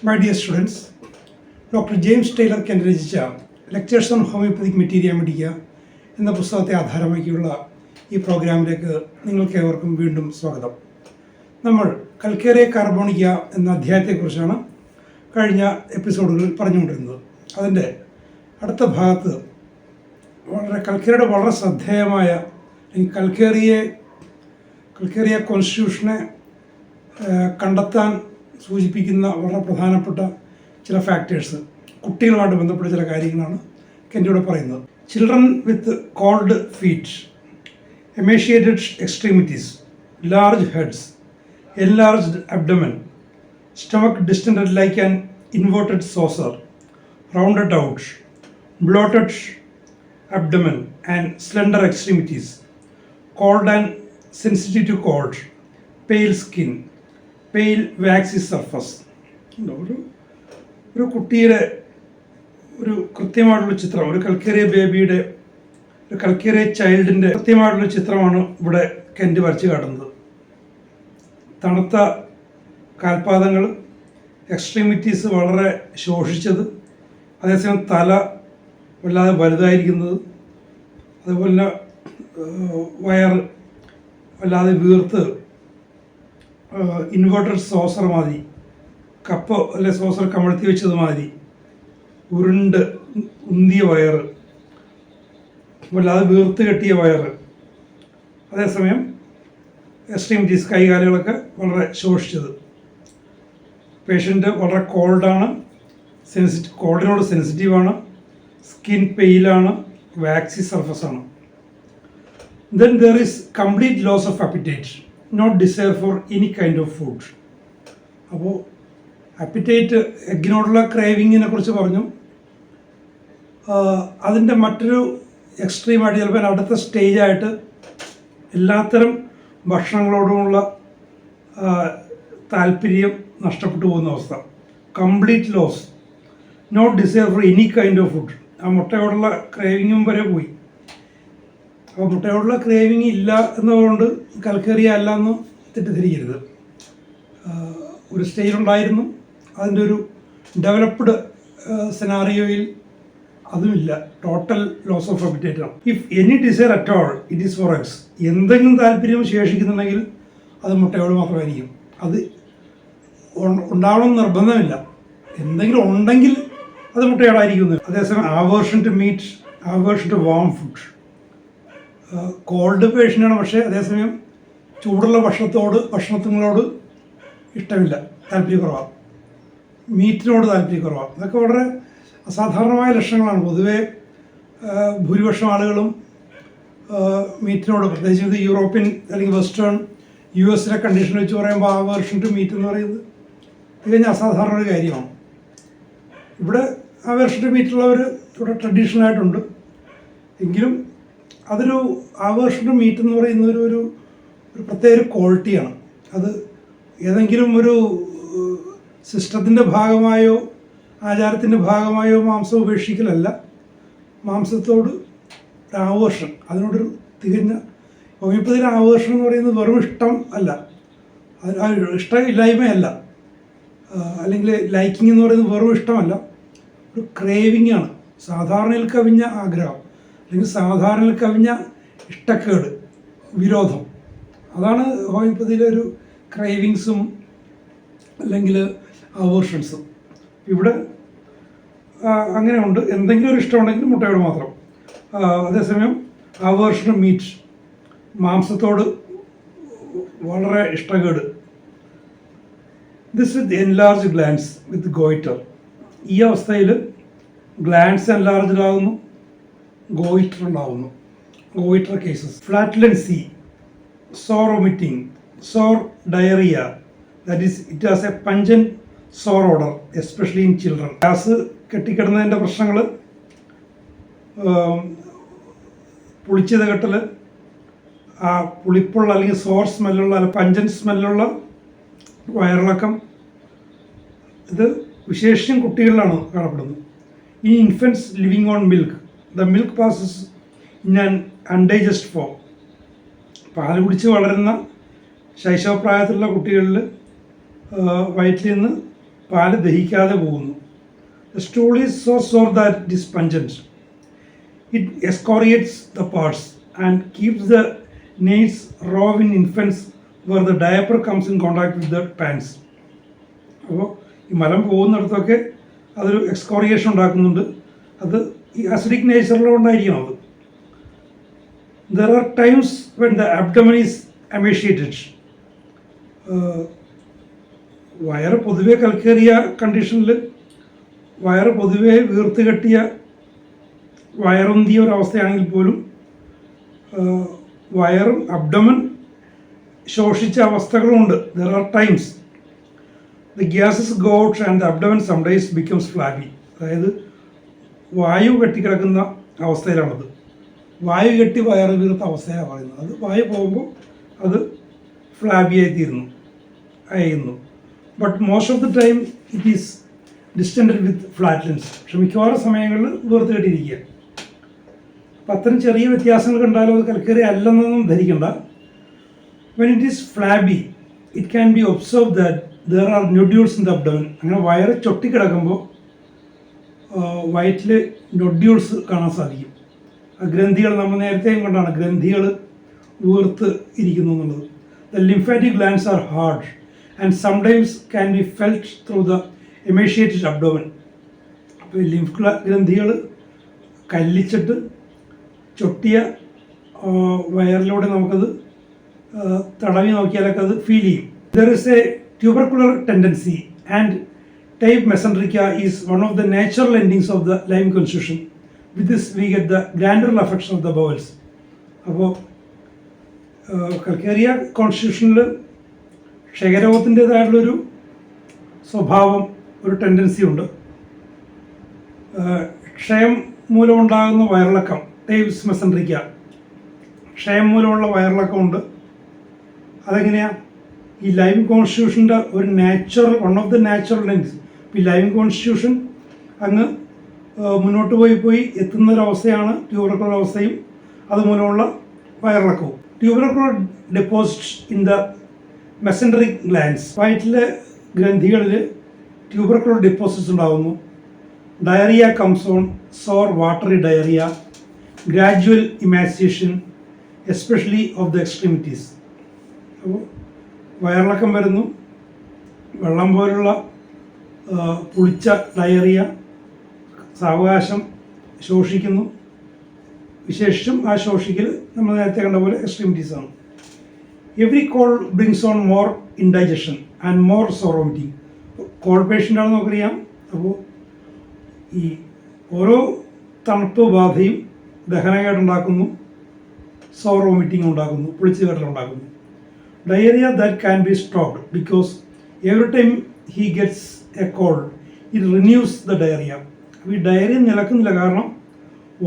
My dear students, Dr. James Taylor Kent രചിച്ച lectures on homoeopathic മെറ്റീരിയ മെഡിക്ക എന്ന പുസ്തകത്തെ ആധാരമാക്കിയുള്ള ഈ പ്രോഗ്രാമിലേക്ക് നിങ്ങൾക്ക് ഏവർക്കും വീണ്ടും സ്വാഗതം. നമ്മൾ കൽക്കേറിയ കാർബോണിക്ക എന്ന അധ്യായത്തെക്കുറിച്ചാണ് കഴിഞ്ഞ എപ്പിസോഡുകളിൽ പറഞ്ഞുകൊണ്ടിരുന്നത്. അതിൻ്റെ അടുത്ത ഭാഗത്ത് കൽക്കേറിയയുടെ വളരെ ശ്രദ്ധേയമായ കൽക്കേറിയ കോൺസ്റ്റിറ്റ്യൂഷനെ കണ്ടെത്താൻ സൂചിപ്പിക്കുന്ന വളരെ പ്രധാനപ്പെട്ട ചില ഫാക്ടേഴ്സ്, കുട്ടികളുമായിട്ട് ബന്ധപ്പെട്ട ചില കാര്യങ്ങളാണ് കെൻറ്റിവിടെ പറയുന്നത്. Children with cold feet, emaciated extremities, large heads, enlarged abdomen, stomach distended like an inverted saucer, rounded out, bloated abdomen and slender extremities, cold and sensitive to cold, pale skin, pale waxy surface. ഒരു കുട്ടിയുടെ ഒരു കൃത്യമായിട്ടുള്ള ചിത്രം, ഒരു കൽക്കേറിയ ബേബിയുടെ, ഒരു കൽക്കേറിയ ചൈൽഡിൻ്റെ കൃത്യമായിട്ടുള്ള ചിത്രമാണ് ഇവിടെ കെൻറ്റ് വരച്ച് കാട്ടുന്നത്. തണുത്ത കാൽപാദങ്ങൾ, എക്സ്ട്രീമിറ്റീസ് വളരെ ശോഷിച്ചത്, അതേസമയം തല വല്ലാതെ വലുതായിരിക്കുന്നത്, അതുപോലെ തന്നെ വയർ വല്ലാതെ വീർത്ത് ഇൻവേർട്ടഡ് സോസർ മാതിരി, കപ്പ് അല്ലെ സോസർ കമഴ്ത്തി വെച്ചത് മാതിരി ഉരുണ്ട് ഉന്തിയ വയർ, വല്ലാതെ വീർത്ത് കെട്ടിയ വയർ, അതേസമയം എക്സ്ട്രീമിറ്റീസ് കൈകാലുകളൊക്കെ വളരെ ശോഷിച്ചത്. പേഷ്യൻ്റ് വളരെ കോൾഡാണ്, കോൾഡിനോട് സെൻസിറ്റീവാണ്, സ്കിൻ പെയിലാണ്, വാക്സി സർഫസാണ്. Then there is complete loss of appetite, not desire for any kind of food. അപ്പോൾ അപ്പിറ്റൈറ്റ്, എഗ്ഗിനോടുള്ള ക്രേവിങ്ങിനെ കുറിച്ച് പറഞ്ഞു. അതിൻ്റെ മറ്റൊരു എക്സ്ട്രീമായിട്ട് ചിലപ്പോൾ അടുത്ത സ്റ്റേജായിട്ട് എല്ലാത്തരം ഭക്ഷണങ്ങളോടുമുള്ള താല്പര്യം നഷ്ടപ്പെട്ടു പോകുന്ന അവസ്ഥ, complete loss, not desire for any kind of food. ആ മുട്ടയോടുള്ള ക്രേവിങ്ങും വരെ പോയി. അപ്പോൾ മുട്ടയോടുള്ള ക്രേവിങ് ഇല്ല എന്നതുകൊണ്ട് കൽക്കേറിയ അല്ല എന്ന് തെറ്റിദ്ധരിക്കരുത്. ഒരു സ്റ്റേജിലുണ്ടായിരുന്നു, അതിൻ്റെ ഒരു ഡെവലപ്ഡ് സെനാറിയോയിൽ അതുമില്ല, ടോട്ടൽ ലോസ് ഓഫ് അപ്പിറ്റൈറ്റ് ആണ്. If any desire at all it is for eggs. എന്തെങ്കിലും താല്പര്യം ശേഷിക്കുന്നുണ്ടെങ്കിൽ അത് മുട്ടയോട് മാത്രമായിരിക്കും. അത് ഉണ്ടാവണമെന്ന് നിർബന്ധമില്ല, എന്തെങ്കിലും ഉണ്ടെങ്കിൽ അത് മുട്ടയോടായിരിക്കും. അതേസമയം aversion to meat, aversion to warm food. Cold പേഷ്യൻ്റാണ്, പക്ഷേ അതേസമയം ചൂടുള്ള ഭക്ഷണത്തിനോട് ഇഷ്ടമില്ല, താല്പര്യക്കുറവാണ്, മീറ്റിനോട് താല്പര്യക്കുറവാണ്. ഇതൊക്കെ വളരെ അസാധാരണമായ ലക്ഷണങ്ങളാണ്. പൊതുവേ ഭൂരിപക്ഷം ആളുകളും മീറ്റിനോട്, പ്രത്യേകിച്ച് ഇത് യൂറോപ്യൻ അല്ലെങ്കിൽ വെസ്റ്റേൺ US കണ്ടീഷൻ വെച്ച് പറയുമ്പോൾ ആവേർഷൻ ടു മീറ്റ് എന്ന് പറയുന്നത് തികഞ്ഞ അസാധാരണ ഒരു കാര്യമാണ്. ഇവിടെ ആവേർഷൻ ടു മീറ്റുള്ളവർ ഇവിടെ ട്രഡീഷണലായിട്ടുണ്ട്. എങ്കിലും അതൊരു ആവേർഷൻ ടു മീറ്റ് എന്ന് പറയുന്ന ഒരു പ്രത്യേക ഒരു ക്വാളിറ്റിയാണ്. അത് ഏതെങ്കിലും ഒരു സിസ്റ്റത്തിൻ്റെ ഭാഗമായോ ആചാരത്തിൻ്റെ ഭാഗമായോ മാംസം ഉപേക്ഷിക്കലല്ല, മാംസത്തോട് ഒരു ആവേർഷൻ, അതിനോടൊരു തികഞ്ഞ ഹോമിയോപ്പതിയിലെ ആവേർഷൻ എന്ന് പറയുന്നത് വെറും ഇഷ്ടം അല്ല, ഇഷ്ടമില്ലായ്മയല്ല, അല്ലെങ്കിൽ ലൈക്കിങ് എന്ന് പറയുന്നത് വെറും ഇഷ്ടമല്ല, ഒരു ക്രേവിങ് ആണ്, സാധാരണയിൽ കവിഞ്ഞ ആഗ്രഹം അല്ലെങ്കിൽ സാധാരണയിൽ കവിഞ്ഞ ഇഷ്ടക്കേട്, വിരോധം. അതാണ് ഹോമിയോപ്പതിയിലെ ഒരു ക്രേവിങ്സും അല്ലെങ്കിൽ അവേർഷൻസും. ഇവിടെ അങ്ങനെ ഉണ്ട്, എന്തെങ്കിലും ഒരു ഇഷ്ടമുണ്ടെങ്കിൽ മുട്ടയോട് മാത്രം. അതേസമയം അവേർഷൻ മീറ്റ്, മാംസത്തോട് വളരെ ഇഷ്ടക്കേട്. This with enlarge glands with goitre. ഈ അവസ്ഥയിൽ ഗ്ലാൻസ് എൻലാർജ്ഡ് ആകുന്നു, ഗോയിറ്റർ ഉണ്ടാകുന്നു. Goitre cases. Flatulency, sour vomiting, sour diarrhoea, that is it has a pungent sour odour, especially in children. Gas കെട്ടിക്കിടന്നതിൻ്റെ പ്രശ്നങ്ങൾ, പുളിച്ചത് കെട്ടൽ, ആ പുളിപ്പുള്ള അല്ലെങ്കിൽ സോർ സ്മെല്ലുള്ള അല്ലെങ്കിൽ പഞ്ചൻ സ്മെല്ലുള്ള വയറിളക്കം, ഇത് വിശേഷം കുട്ടികളിലാണ് കാണപ്പെടുന്നത്. ഈ infants living on milk, the milk passes in an undigest form. പാൽ കുടിച്ച് വളരുന്ന ശൈശവപ്രായത്തിലുള്ള കുട്ടികളിൽ വയറ്റിൽ നിന്ന് പാല് ദഹിക്കാതെ പോകുന്നു. The stool is so sore that it is pungent. It excoriates the parts and keeps the nails raw in infants where the diaper comes in contact with the pants. അപ്പോൾ ഈ മലം പോകുന്നിടത്തൊക്കെ അതൊരു എക്സ്കോറിയേഷൻ ഉണ്ടാക്കുന്നുണ്ട്. അത് ഈ അസിഡിക് നേച്ചറിലുണ്ടായിരിക്കണം അത്. There are times when the abdomen is emaciated. വയറ് പൊതുവെ കൽക്കേറിയ കണ്ടീഷനിൽ വയറ് പൊതുവെ വീർത്ത് കെട്ടിയ വയറുന്തിയ ഒരവസ്ഥയാണെങ്കിൽ പോലും വയറും abdomen ശോഷിച്ച അവസ്ഥകളുണ്ട്. There are times the gases go out and the abdomen sometimes becomes flabby. അതായത് വായു കെട്ടിക്കിടക്കുന്ന അവസ്ഥയിലാണത്. വായു കെട്ടി വയറ് വീർത്ത അവസ്ഥയാണ് പറയുന്നത്. അത് വായു പോകുമ്പോൾ അത് ഫ്ലാബിയായി തീരുന്നു അയയുന്നു. But most of the time it is distend with flatulence. പക്ഷെ മിക്കവാറും സമയങ്ങളിൽ വീർത്ത് കെട്ടിയിരിക്കുക. അപ്പം അത്തരം ചെറിയ വ്യത്യാസങ്ങൾ കണ്ടാലും അത് കൽക്കറി അല്ലെന്നൊന്നും ധരിക്കണ്ട. When it is flabby it can be observe that there are nodules in the abdomen. അങ്ങനെ വയറ് ചൊട്ടിക്കിടക്കുമ്പോൾ വയറ്റിൽ നൊഡ്യൂൾസ് കാണാൻ സാധിക്കും. ആ ഗ്രന്ഥികൾ നമ്മൾ നേരത്തെയും കൊണ്ടാണ് ഗ്രന്ഥികൾ വീർത്ത് ഇരിക്കുന്നു എന്നുള്ളത്. The lymphatic glands are hard and sometimes can be felt through the emaciated abdomen. അപ്പോൾ ഈ ലിംഫ് ഗ്രന്ഥികൾ കല്ലിച്ചിട്ട് ചൊട്ടിയ വയറിലൂടെ നമുക്കത് തടവി നോക്കിയാലൊക്കെ അത് ഫീൽ ചെയ്യും. There is a tubercular tendency and ടൈപ്പ് മെസൻട്രിക്ക is one of the natural endings of the lime constitution. With this we get the glandular affection of the bowels. അപ്പോൾ കൽക്കേറിയ കോൺസ്റ്റിറ്റ്യൂഷനിൽ ക്ഷയരോഗത്തിൻ്റേതായിട്ടുള്ളൊരു സ്വഭാവം, ഒരു ടെൻഡൻസി ഉണ്ട്. ക്ഷയം മൂലമുണ്ടാകുന്ന വയറിളക്കം, ടൈപ്സ് മെസൻട്രിക്ക, ക്ഷയം മൂലമുള്ള വയറിളക്കമുണ്ട്. അതെങ്ങനെയാണ്? ഈ ലൈം കോൺസ്റ്റിറ്റ്യൂഷൻ്റെ ഒരു natural, one of the natural lens. ഈ ലൈം കോൺസ്റ്റിറ്റ്യൂഷൻ അങ്ങ് മുന്നോട്ട് പോയി എത്തുന്നൊരവസ്ഥയാണ് ട്യൂബർക്കുലർ അവസ്ഥയും അതുമൂലമുള്ള വയറിളക്കവും. Tubercular deposits in the mesenteric glands. വയറ്റിലെ ഗ്രന്ഥികളിൽ ട്യൂബർക്കുലർ ഡെപ്പോസിറ്റ്സ് ഉണ്ടാകുന്നു. Diarrhoea comes on sour watery diarrhoea, gradual emaciation especially of the extremities. അപ്പോൾ വയറിളക്കം വരുന്നു, വെള്ളം പോലുള്ള പുളിച്ച ഡയറിയ, സാവകാശം ശോഷിക്കുന്നു. വിശേഷിച്ചും ആ ശോഷിക്കൽ നമ്മൾ നേരത്തെ കണ്ട പോലെ എക്സ്ട്രീമിറ്റീസാണ്. Every cold brings on more indigestion and more sour vomiting. Cold പേഷ്യൻ്റാണെന്ന് നമുക്കറിയാം. അപ്പോൾ ഈ ഓരോ തണുപ്പ് ബാധയും ദഹനകേടുണ്ടാക്കുന്നു, സോർ വോമിറ്റിംഗ് ഉണ്ടാക്കുന്നു, പുളിച്ചു കെട്ടലുണ്ടാക്കുന്നു. Diarrhoea that can be stopped because every time he gets a cold it renews the diarrhoea. ഈ ഡയറിയ നിലക്കുന്നില്ല, കാരണം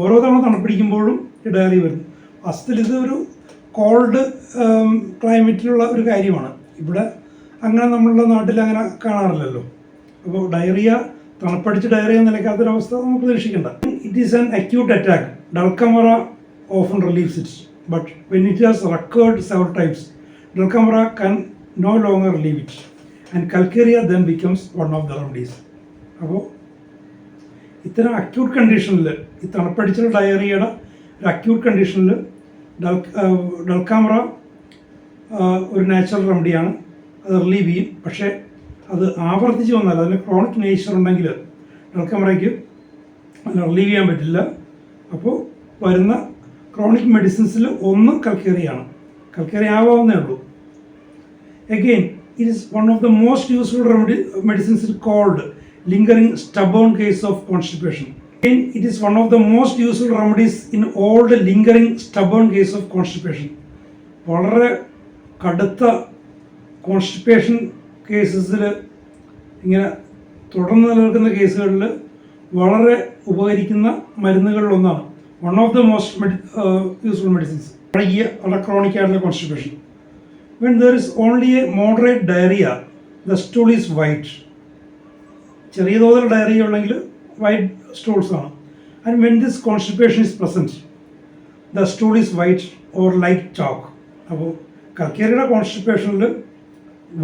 ഓരോ തവണ തണുപ്പിടിക്കുമ്പോഴും ഈ ഡയറി വരുന്നു. ഫസ്റ്റിൽ ഇത് ഒരു കോൾഡ് ക്ലൈമറ്റിലുള്ള ഒരു കാര്യമാണ്. ഇവിടെ അങ്ങനെ നമ്മളുടെ നാട്ടിൽ അങ്ങനെ കാണാറില്ലല്ലോ. അപ്പോൾ ഡയറിയ, തണുപ്പടിച്ച് ഡയറിയ നിലയ്ക്കാത്തൊരവസ്ഥ നമുക്ക് പ്രതീക്ഷിക്കേണ്ട. It is an acute attack. ഡൾക്കമറ often relieves it, but when it has recurred several times ഡൾക്കമറ can no longer leave it and Calcarea then becomes one of the remedies. അപ്പോൾ ഇത്തരം അക്യൂട്ട് കണ്ടീഷനിൽ, ഈ തണുപ്പടിച്ചുള്ള ഡയറിയയുടെ ഒരു അക്യൂട്ട് കണ്ടീഷനിൽ ഡൾക്കാമറ ഒരു നാച്ചുറൽ റെമഡിയാണ്. അത് റിലീവ് ചെയ്യും. പക്ഷേ അത് ആവർത്തിച്ച് വന്നാൽ, അതിന് ക്രോണിക് നേച്ചർ ഉണ്ടെങ്കിൽ ഡൾക്കാമറയ്ക്ക് അതിനെ റിലീവ് ചെയ്യാൻ പറ്റില്ല. അപ്പോൾ വരുന്ന ക്രോണിക് മെഡിസിൻസിൽ ഒന്ന് കൽക്കേറിയാണ്. കൽക്കേറിയ ആവാവുന്നേ ഉള്ളൂ. Again, it is one of the most useful medicines called lingering stubborn case of constipation. Again, it is one of the most useful remedies in all the lingering stubborn case of constipation. വളരെ കടുത്ത constipation കേസസിൽ, ഇങ്ങനെ തുടർന്ന് നിലനിൽക്കുന്ന കേസുകളിൽ വളരെ ഉപകരിക്കുന്ന മരുന്നുകളിലൊന്നാണ്. One of the most useful medicines. വളരെ ക്രോണിക് ആയിട്ടുള്ള constipation. When there is only a moderate diarrhea, the stool is white. ചെറിയ തോതിൽ ഡയറിയ ഉണ്ടെങ്കിൽ വൈറ്റ് സ്റ്റൂൾസ് ആണ്. And when this constipation is present, the stool is white or light chalk. അപ്പോൾ കൽക്കേറിയുടെ കോൺസ്റ്റിപ്പേഷനിൽ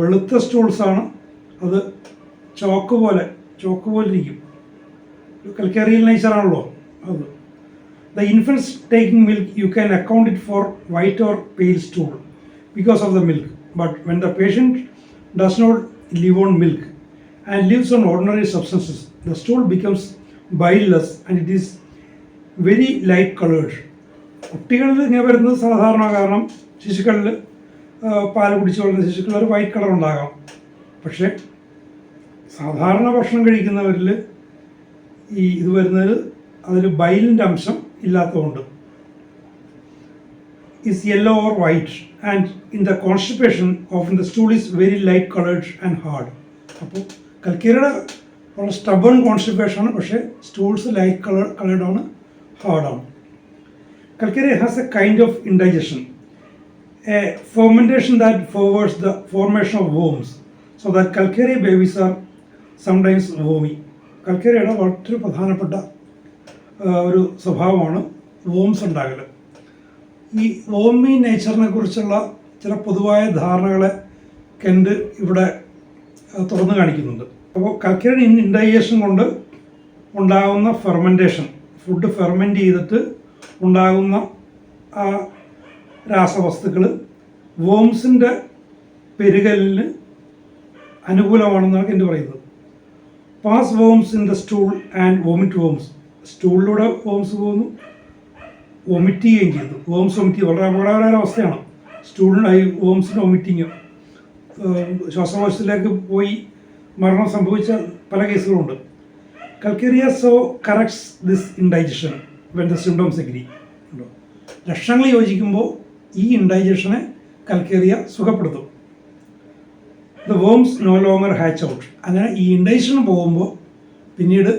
വെളുത്ത സ്റ്റൂൾസാണ്, അത് ചോക്ക് പോലെ ഇരിക്കും. കൽക്കേറിയൽ നേച്ചറാണല്ലോ അത്. The infants taking milk, you can account it for white or pale stool because of the milk. But when the patient does not live on milk and lives on ordinary substances, the stool becomes bileless and it is very light colored. കുട്ടികളിൽ ഇങ്ങനെ വരുന്നത് സാധാരണ, കാരണം ശിശുക്കളിൽ പാൽ കുടിച്ചു വളരുന്ന ശിശുക്കളിൽ ഒരു white colour ഉണ്ടാകാം. പക്ഷേ സാധാരണ ഭക്ഷണം കഴിക്കുന്നവരിൽ ഇത് വരുന്നത് അതിൽ ബൈലിൻ്റെ അംശം ഇല്ലാത്തതുകൊണ്ട് is yellow or white, and in the constipation often the stool is very light colored and hard. അപ്പോൾ കൽക്കേറിയുടെ വളരെ stubborn constipation ആണ്, പക്ഷേ സ്റ്റൂൾസ് ലൈറ്റ് കളേർഡ് ആണ്, ഹാർഡാണ്. Calcarea has a kind of indigestion, a fermentation that forwards the formation of worms, so that Calcarea babies are sometimes wormy. കൽക്കേറിയയുടെ വളരെ പ്രധാനപ്പെട്ട ഒരു സ്വഭാവമാണ് worms ഉണ്ടാകൽ. ഈ വോമി നേച്ചറിനെ കുറിച്ചുള്ള ചില പൊതുവായ ധാരണകളെ കെൻഡ് ഇവിടെ തുറന്നു കാണിക്കുന്നുണ്ട്. അപ്പോൾ കൽക്കേറിയൻ ഇൻഡൈജഷൻ കൊണ്ട് ഉണ്ടാകുന്ന ഫെർമെൻറ്റേഷൻ, ഫുഡ് ഫെർമെൻറ്റ് ചെയ്തിട്ട് ഉണ്ടാകുന്ന ആ രാസവസ്തുക്കൾ വോംസിൻ്റെ പെരുകലിന് അനുകൂലമാണെന്നാണ് കെൻഡ് പറയുന്നത്. Pass worms in the stool and vomit worms. സ്റ്റൂളിലൂടെ വോംസ് പോകുന്നു, വോമിറ്റ് ചെയ്യുകയും ചെയ്തു. വോംസ് വോമിറ്റ് വളരെ അപകടകരമായ അവസ്ഥയാണ് സ്റ്റൂളിനായി വോംസിന് വോമിറ്റിങ്. ശ്വാസകോശത്തിലേക്ക് പോയി മരണം സംഭവിച്ച പല കേസുകളുണ്ട്. Calcarea so corrects this indigestion when the symptoms agree. ലക്ഷണങ്ങൾ യോജിക്കുമ്പോൾ ഈ ഇൻഡൈജഷനെ കൽക്കേറിയ സുഖപ്പെടുത്തും. The worms no longer hatch out. അങ്ങനെ ഈ ഇൻഡൈജഷൻ പോകുമ്പോൾ പിന്നീട്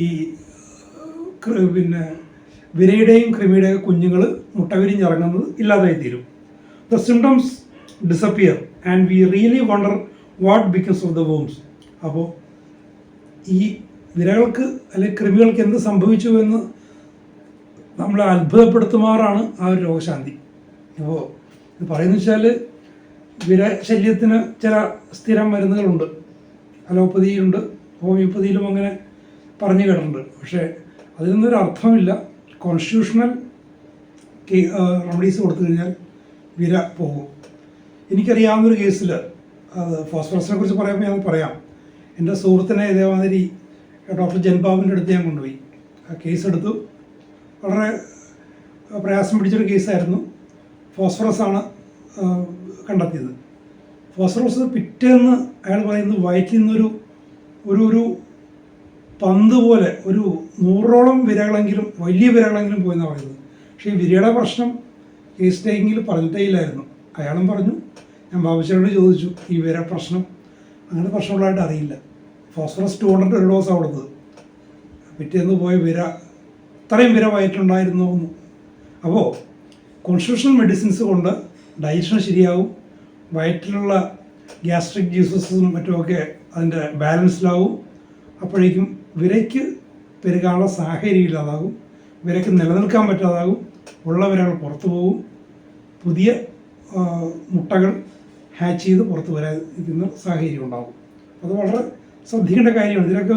ഈ വിരയുടെയും കൃമിയുടെയും കുഞ്ഞുങ്ങൾ മുട്ട വിരിഞ്ഞിറങ്ങുന്നത് ഇല്ലാതായി തീരും. The symptoms disappear and we really wonder what becomes of the worms. അപ്പോൾ ഈ വിരകൾക്ക് അല്ലെങ്കിൽ കൃമികൾക്ക് എന്ത് സംഭവിച്ചു എന്ന് നമ്മളെ അത്ഭുതപ്പെടുത്തുമാറാണ് ആ ഒരു രോഗശാന്തി. അപ്പോൾ ഇത് പറയുന്നത് വെച്ചാൽ വിരശല്യത്തിന് ചില സ്ഥിരം മരുന്നുകളുണ്ട്, അലോപ്പതിയിലുണ്ട്, ഹോമിയോപ്പതിയിലും അങ്ങനെ പറഞ്ഞു കേട്ടിട്ടുണ്ട്. പക്ഷേ അതിനൊന്നൊരു അർത്ഥമില്ല. കോൺസ്റ്റിറ്റ്യൂഷണൽ റെമഡീസ് കൊടുത്തു കഴിഞ്ഞാൽ വിര പോകും. എനിക്കറിയാവുന്നൊരു കേസിൽ, അത് ഫോസ്ഫറസിനെ കുറിച്ച് പറയുമ്പോൾ ഞാൻ പറയാം. എൻ്റെ സുഹൃത്തിനെ ഇതേമാതിരി ഡോക്ടർ ജൻബാബിൻ്റെ അടുത്ത് ഞാൻ കൊണ്ടുപോയി. ആ കേസെടുത്തു. വളരെ പ്രയാസം പിടിച്ചൊരു കേസായിരുന്നു. ഫോസ്ഫറസാണ് കണ്ടെത്തിയത്. ഫോസ്ഫറസ് പിറ്റേന്ന് അയാൾ പറയുന്നത് വയറ്റിൽ നിന്നൊരു ഒരു പന്ത് പോലെ ഒരു 100ഓളം വിരകളെങ്കിലും, വലിയ വിരകളെങ്കിലും പോയെന്നാണ് പറയുന്നത്. പക്ഷേ ഈ വിരയുടെ പ്രശ്നം കേസ് ടേക്കിങ്ങിൽ പറഞ്ഞിട്ടേ ഇല്ലായിരുന്നു. അയാളും പറഞ്ഞു, ഞാൻ ബാബുശ്ശേരിയോട് ചോദിച്ചു ഈ വിര പ്രശ്നം, അങ്ങനെ പ്രശ്നമുള്ളതായിട്ട് അറിയില്ല. ഫോസ്ഫറസ് 200 ഒരു ഡോസാണ് കൊടുത്തത്. പിറ്റേന്ന് പോയ വിര, ഇത്രയും വിര വയറ്റിലുണ്ടായിരുന്നു എന്ന്. അപ്പോൾ കോൺസ്റ്റിറ്റ്യൂഷണൽ മെഡിസിൻസ് കൊണ്ട് ഡൈജഷൻ ശരിയാവും, വയറ്റിലുള്ള ഗ്യാസ്ട്രിക് ജ്യൂസസും മറ്റുമൊക്കെ അതിൻ്റെ ബാലൻസിലാവും. അപ്പോഴേക്കും വിരയ്ക്ക് പെരുകാനുള്ള സാഹചര്യം ഇല്ലാതാകും, വിരയ്ക്ക് നിലനിൽക്കാൻ പറ്റാതാകും, ഉള്ള വിരകൾ പുറത്തു പോകും, പുതിയ മുട്ടകൾ ഹാച്ച് ചെയ്ത് പുറത്ത് വരാതിരിക്കുന്ന സാഹചര്യം ഉണ്ടാകും. അത് വളരെ ശ്രദ്ധിക്കേണ്ട കാര്യമാണ്. ഇതിലൊക്കെ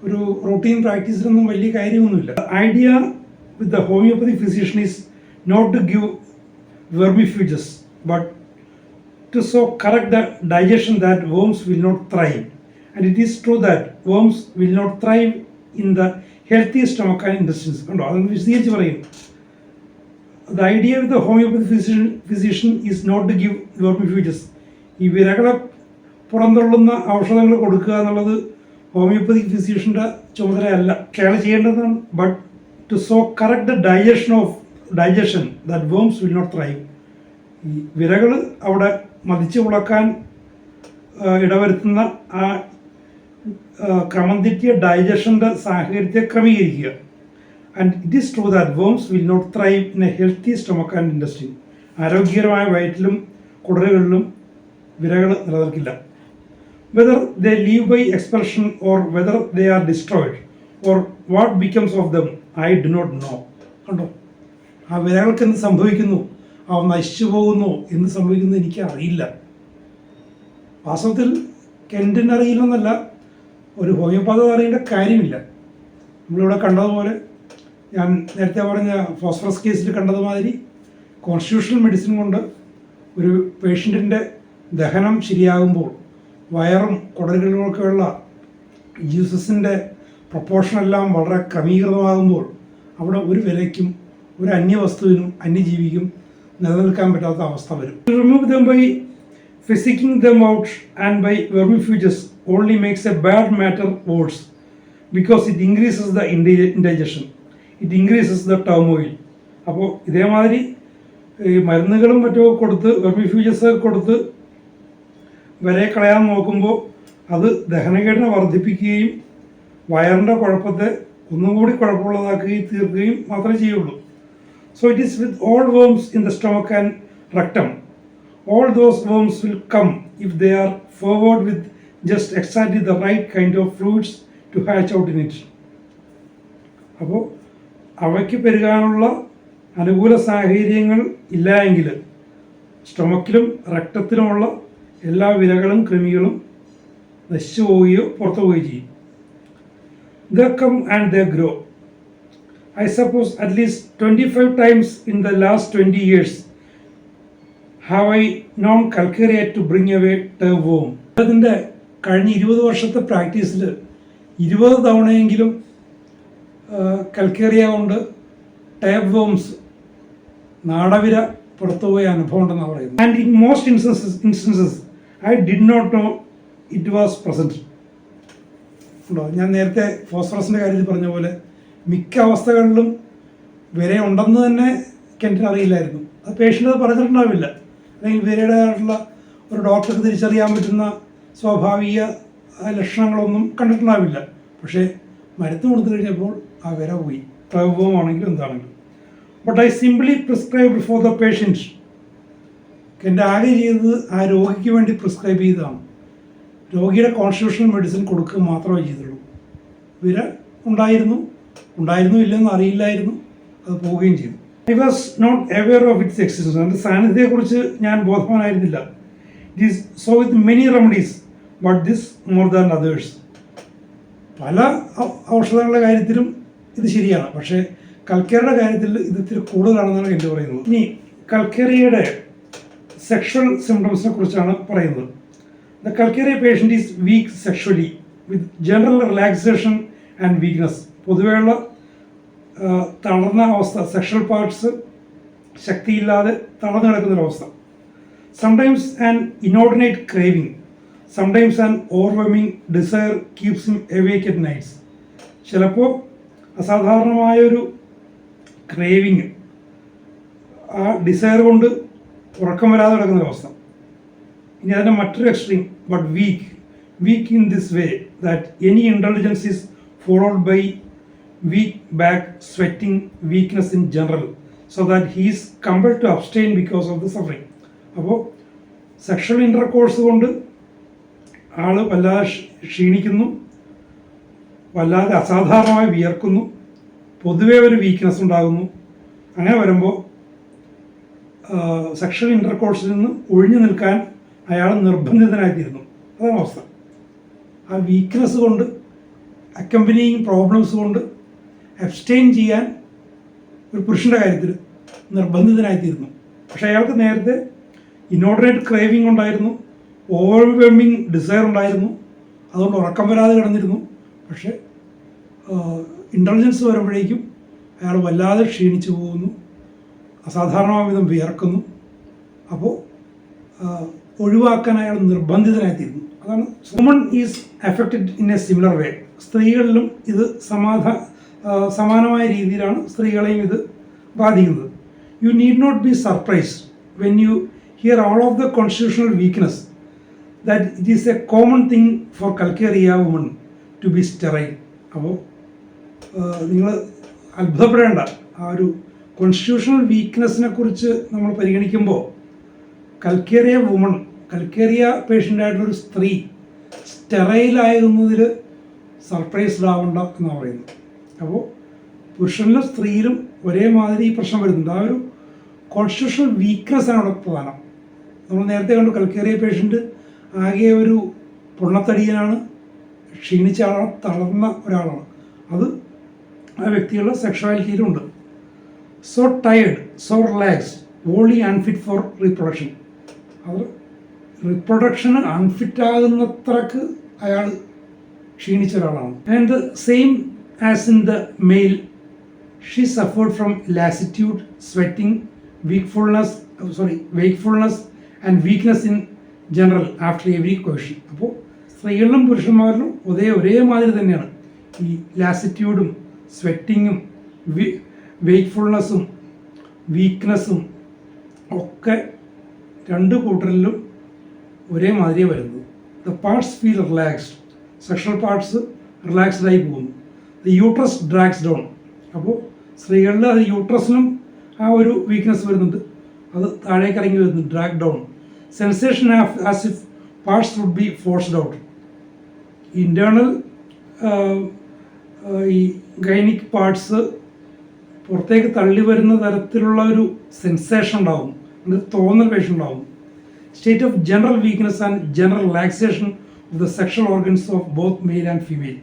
ഒരു റൂട്ടീൻ പ്രാക്ടീസിലൊന്നും വലിയ കാര്യമൊന്നുമില്ല. Idea with the homeopathy physician is not to give vermifuges, but to so correct the digestion that worms will not thrive. And it is true that worms will not thrive in the healthy stomach and intestines. കണ്ടോ, അതൊന്ന് വിശദീകരിച്ച് പറയും. The idea with the homeopathic physician is not to give vermifuges. ഈ വിരകളെ പുറന്തള്ളുന്ന ഔഷധങ്ങൾ കൊടുക്കുക എന്നുള്ളത് homoeopathic ഫിസിഷ്യൻ്റെ ചുമതലയല്ല, അയാൾ ചെയ്യേണ്ടതാണ്. But to so correct the digestion that worms will not thrive. ഈ വിരകൾ അവിടെ മതിച്ചു മുളക്കാൻ ഇടവരുത്തുന്ന ആ ക്രമം തെറ്റിയ ഡൈജഷൻ്റെ സാഹചര്യത്തെ ക്രമീകരിക്കുക. And it is true that worms will not thrive in a healthy stomach and intestine. ആരോഗ്യകരമായ വയറ്റിലും കുടലുകളിലും വിരകൾ നിലനിൽക്കില്ല. Whether they leave by expulsion or whether they are destroyed or what becomes of them, I do not know. കണ്ടോ, ആ വിരകൾക്ക് എന്ത് സംഭവിക്കുന്നു, അവ നശിച്ചു പോകുന്നു, എന്ത് സംഭവിക്കുന്നു എനിക്ക് അറിയില്ല. വാസ്തവത്തിൽ കെൻറ്റിന് അറിയില്ലെന്നല്ല, ഒരു ഹോമിയോപ്പതി അറിയേണ്ട കാര്യമില്ല. നമ്മളിവിടെ കണ്ടതുപോലെ, ഞാൻ നേരത്തെ പറഞ്ഞ ഫോസ്ഫറസ് കേസിൽ കണ്ടതുമാതിരി കോൺസ്റ്റിറ്റ്യൂഷണൽ മെഡിസിൻ കൊണ്ട് ഒരു പേഷ്യൻറ്റിൻ്റെ ദഹനം ശരിയാകുമ്പോൾ വയറും കുടലുകളുമൊക്കെയുള്ള ജ്യൂസസിൻ്റെ പ്രൊപ്പോർഷനെല്ലാം വളരെ ക്രമീകൃതമാകുമ്പോൾ അവിടെ ഒരു വിലയ്ക്കും ഒരു അന്യവസ്തുവിനും അന്യജീവിക്കും നിലനിൽക്കാൻ പറ്റാത്ത അവസ്ഥ വരും. Remove them by physicking them out and by vermifuges only makes a bad matter worse because it increases the indigestion, it increases the turmoil. അപ്പോൾ ഇതേമാതിരി ഈ മരുന്നുകളും മറ്റോ കൊടുത്ത് വെർമിഫ്യൂജസ് കൊടുത്ത് വരെ കളയാൻ നോക്കുമ്പോൾ അത് ദഹനകേടിനെ വർദ്ധിപ്പിക്കുകയും വയറിൻ്റെ കുഴപ്പത്തെ ഒന്നുകൂടി കുഴപ്പമുള്ളതാക്കുകയും തീർക്കുകയും മാത്രമേ ചെയ്യുള്ളൂ. So it is with all worms in the stomach and rectum. All those worms will come if they are forward with just exactly the right kind of fluids to hatch out in it. അപ്പോൾ അവയ്ക്ക് പെരുകാനുള്ള അനുകൂല സാഹചര്യങ്ങൾ ഇല്ല എങ്കിൽ സ്റ്റൊമക്കിലും രക്തത്തിലുമുള്ള എല്ലാ വിരകളും കൃമികളും നശിച്ചു പോവുകയോ പുറത്തു പോവുകയോ ചെയ്യും. They come and they grow. I suppose at least 25 times in the last 20 years have I known Calcarea to bring away tapeworm. അതിൻ്റെ കഴിഞ്ഞ 20 വർഷത്തെ പ്രാക്ടീസിൽ 20 തവണയെങ്കിലും കൽക്കേറിയ കൊണ്ട് ടേപ്വേംസ് നാടവിര പുറത്തുപോയ അനുഭവം ഉണ്ടെന്നാണ് പറയുന്നത്. And in most instances I did not know it was present. ഉണ്ടോ, ഞാൻ നേരത്തെ ഫോസ്ഫറസിൻ്റെ കാര്യത്തിൽ പറഞ്ഞ പോലെ മിക്ക അവസ്ഥകളിലും വിര ഉണ്ടെന്ന് തന്നെ കെൻറ്റിന് അറിയില്ലായിരുന്നു. അത് പേഷ്യൻ്റ് അത് പറഞ്ഞിട്ടുണ്ടാവില്ല, അല്ലെങ്കിൽ വിരയുടേതായിട്ടുള്ള ഒരു ഡോക്ടർക്ക് തിരിച്ചറിയാൻ പറ്റുന്ന സ്വാഭാവിക ലക്ഷണങ്ങളൊന്നും കണ്ടിട്ടുണ്ടാവില്ല. പക്ഷേ മരുന്ന് കൊടുത്തു കഴിഞ്ഞപ്പോൾ ആ വിര പോയി, ടേപ്വേം എന്താണെങ്കിലും. But I simply prescribed for the patient. എൻ്റെ ആകെ ചെയ്തത് ആ രോഗിക്ക് വേണ്ടി പ്രിസ്ക്രൈബ് ചെയ്തതാണ്. രോഗിയുടെ കോൺസ്റ്റിറ്റ്യൂഷണൽ മെഡിസിൻ കൊടുക്കുക മാത്രമേ ചെയ്തുള്ളൂ. വിര ഉണ്ടായിരുന്നു ഇല്ലെന്ന് അറിയില്ലായിരുന്നു, അത് പോവുകയും ചെയ്തു. I was not aware of its existence. അതിൻ്റെ സാന്നിധ്യത്തെക്കുറിച്ച് ഞാൻ ബോധവാനായിരുന്നില്ല. It is so with many remedies but this more than others. പല ഔഷധങ്ങളുടെ കാര്യത്തിലും ഇത് ശരിയാണ്, പക്ഷേ കൽക്കേറിയുടെ കാര്യത്തിൽ ഇത് ഇത്തിരി കൂടുതലാണെന്നാണ് എൻ്റെ പറയുന്നത്. ഇനി കൽക്കേറിയയുടെ സെക്ഷൽ സിംറ്റംസിനെ കുറിച്ചാണ് പറയുന്നത്. The Calcarea patient is weak sexually with general relaxation and weakness. പൊതുവെയുള്ള തളർന്ന അവസ്ഥ, സെക്ഷൽ പാർട്സ് ശക്തിയില്ലാതെ തളർന്നു കിടക്കുന്നൊരവസ്ഥ. Sometimes an inordinate craving, sometimes an overwhelming desire keeps him awake at nights. ചിലപ്പോൾ അസാധാരണമായൊരു ക്രേവിങ്, ആ ഡിസയർ കൊണ്ട് ഉറക്കം വരാതെ കിടക്കുന്നൊരവസ്ഥ. ഇനി അതിൻ്റെ മറ്റൊരു extreme, but weak in this way that any indulgence is followed by weak back, sweating, weakness in general, so that he is compelled to abstain because of the suffering. അപ്പോൾ sexual intercourse കൊണ്ട് ആൾ വല്ലാതെ ക്ഷീണിക്കുന്നു, വല്ലാതെ അസാധാരണമായി വിയർക്കുന്നു, പൊതുവേ ഒരു weakness ഉണ്ടാകുന്നു. അങ്ങനെ വരുമ്പോൾ സെക്ഷൽ ഇൻ്റർകോഴ്സിൽ നിന്ന് ഒഴിഞ്ഞു നിൽക്കാൻ അയാൾ നിർബന്ധിതനായിത്തീരുന്നു. അതാണ് അവസ്ഥ. ആ വീക്ക്നെസ് കൊണ്ട്, അക്കമ്പനിയിങ് പ്രോബ്ലംസ് കൊണ്ട് അബ്സ്റ്റെയിൻ ചെയ്യാൻ ഒരു പുരുഷൻ്റെ കാര്യത്തിൽ നിർബന്ധിതനായിത്തീരുന്നു. പക്ഷേ അയാൾക്ക് നേരത്തെ ഇനോർഡിനേറ്റ് ക്രേവിംഗ് ഉണ്ടായിരുന്നു, ഓവർവെൽമിങ് ഡിസയർ ഉണ്ടായിരുന്നു, അതുകൊണ്ട് ഉറക്കം വരാതെ കിടന്നിരുന്നു. പക്ഷേ ഇൻ്റലിജൻസ് വരുമ്പോഴേക്കും അയാൾ വല്ലാതെ ക്ഷീണിച്ചു പോകുന്നു, അസാധാരണമായ വിധം വിയർക്കുന്നു. അപ്പോൾ ഒഴിവാക്കാൻ അയാൾ നിർബന്ധിതനായിത്തീരുന്നു. അതാണ് woman is affected in a similar way. സ്ത്രീകളിലും ഇത് സമാനമായ രീതിയിലാണ് സ്ത്രീകളെയും ഇത് ബാധിക്കുന്നത്. You need not be surprised when you hear all of the constitutional weakness that it is a common thing for Calcarea woman to be sterile. അപ്പോൾ നിങ്ങൾ അത്ഭുതപ്പെടേണ്ട. ആ ഒരു കോൺസ്റ്റിറ്റ്യൂഷണൽ വീക്ക്നെസ്സിനെ കുറിച്ച് നമ്മൾ പരിഗണിക്കുമ്പോൾ കൽക്കേറിയ വുമൺ, കൽക്കേറിയ പേഷ്യൻ്റായിട്ടൊരു സ്ത്രീ സ്റ്റെറൈലാകുന്നതിൽ സർപ്രൈസ്ഡ് ആവണ്ട എന്നാണ് പറയുന്നത്. അപ്പോൾ പുരുഷനിലും സ്ത്രീയിലും ഒരേമാതിരി ഈ പ്രശ്നം വരുന്നുണ്ട്. ആ ഒരു കോൺസ്റ്റിറ്റ്യൂഷണൽ വീക്ക്നെസ്സാണ് അവിടെ പ്രധാനം. നമ്മൾ നേരത്തെ കണ്ടു, കൽക്കേറിയ പേഷ്യൻ്റ് ആകെ ഒരു പൊണ്ണത്തടിയനാണ്, ക്ഷീണിച്ച ആളാണ്, തളർന്ന ഒരാളാണ്. അത് ആ വ്യക്തികളുടെ സെക്ഷുവാലിറ്റിയിലുണ്ട്. So tired, so relaxed, wholly unfit for reproduction. അത് റീപ്രൊഡക്ഷന് അൺഫിറ്റ് ആകുന്നത്രക്ക് അയാൾ ക്ഷീണിച്ച ഒരാളാണ്. And same as in the male, she suffered from lassitude, sweating, wakefulness and weakness in general after every coition. അപ്പോൾ സ്ത്രീകളിലും പുരുഷന്മാരിലും ഒരേമാതിരി തന്നെയാണ് ഈ ലാസിറ്റ്യൂഡും സ്വെറ്റിങ്ങും വെയ്ക്ക്ഫുൾനെസ്സും വീക്ക്നെസ്സും ഒക്കെ രണ്ട് കൂട്ടരിലും ഒരേമാതിരിയാണ് വരുന്നത്. The parts feel relaxed, sexual parts relaxed ആയി പോകുന്നു. The uterus drags down. അപ്പോൾ സ്ത്രീകളിൽ അത് യൂട്രസിനും ആ ഒരു വീക്ക്നെസ് വരുന്നുണ്ട്, അത് താഴേക്ക് ഇറങ്ങി വരുന്നു, drag down. Sensation as if parts would be forced out. Internal ഈ ഗൈനിക് പാർട്സ് പുറത്തേക്ക് തള്ളി വരുന്ന തരത്തിലുള്ള ഒരു സെൻസേഷൻ ഉണ്ടാകും, ഒരു തോന്നൽ പേശുണ്ടാകും. State of general weakness and general relaxation of the sexual organs of both male and female.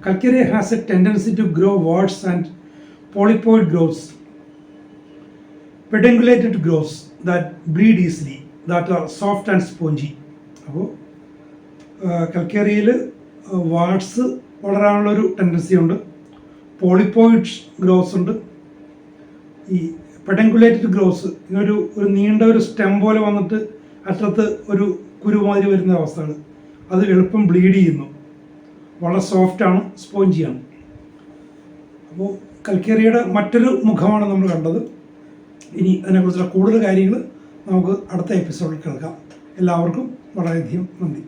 Calcarea has a tendency to grow warts and polypoid growths, pedungulated growths that bleed easily, that are soft and spongy. അപ്പോൾ കൽക്കേറിയയിൽ വാട്സ് വളരാനുള്ളൊരു tendency ഉണ്ട്, പോളിപ്പോയിഡ്സ് growths ഉണ്ട്, ഈ പെഡങ്കുലേറ്റഡ് growths, ഒരു നീണ്ട ഒരു stem പോലെ വന്നിട്ട് അറ്റത്ത് ഒരു കുരുമാതിരി വരുന്ന അവസ്ഥകൾ, അത് എളുപ്പം ബ്ലീഡ് ചെയ്യുന്നു, വളരെ സോഫ്റ്റാണ്, സ്പോഞ്ചിയാണ്. അപ്പോൾ കൽക്കേറിയയുടെ മറ്റൊരു മുഖമാണ് നമ്മൾ കണ്ടത്. ഇനി അതിനെക്കുറിച്ചുള്ള കൂടുതൽ കാര്യങ്ങൾ നമുക്ക് അടുത്ത എപ്പിസോഡിൽ കേൾക്കാം. എല്ലാവർക്കും വളരെയധികം നന്ദി.